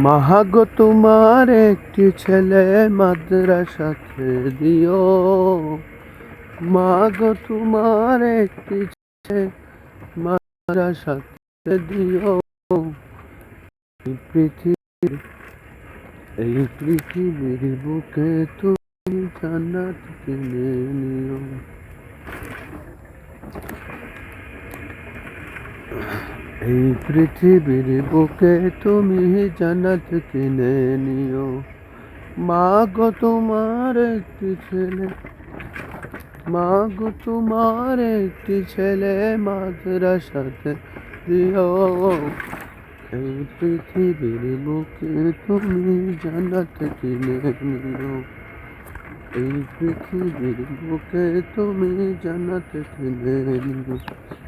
মাগো তোমার একটি ছেলে মাদ্রাসাতে দিও, মাগো তোমার একটি ছেলে মাদ্রাসাতে দিও। এই পৃথিবীর বুকে তুমি জান্নাত কিনে নিও। এই পৃথিবীর বুকে তুমি জান্নাত কিনে নিও। মাগো তোমার একটি ছেলে, মাগো তোমার একটি ছেলে মাদ্রাসাতে দিও। এই পৃথিবীর বুকে তুমি জান্নাত কিনে নিও। এই পৃথিবীর বুকে তুমি জান্নাত কিনে নিও।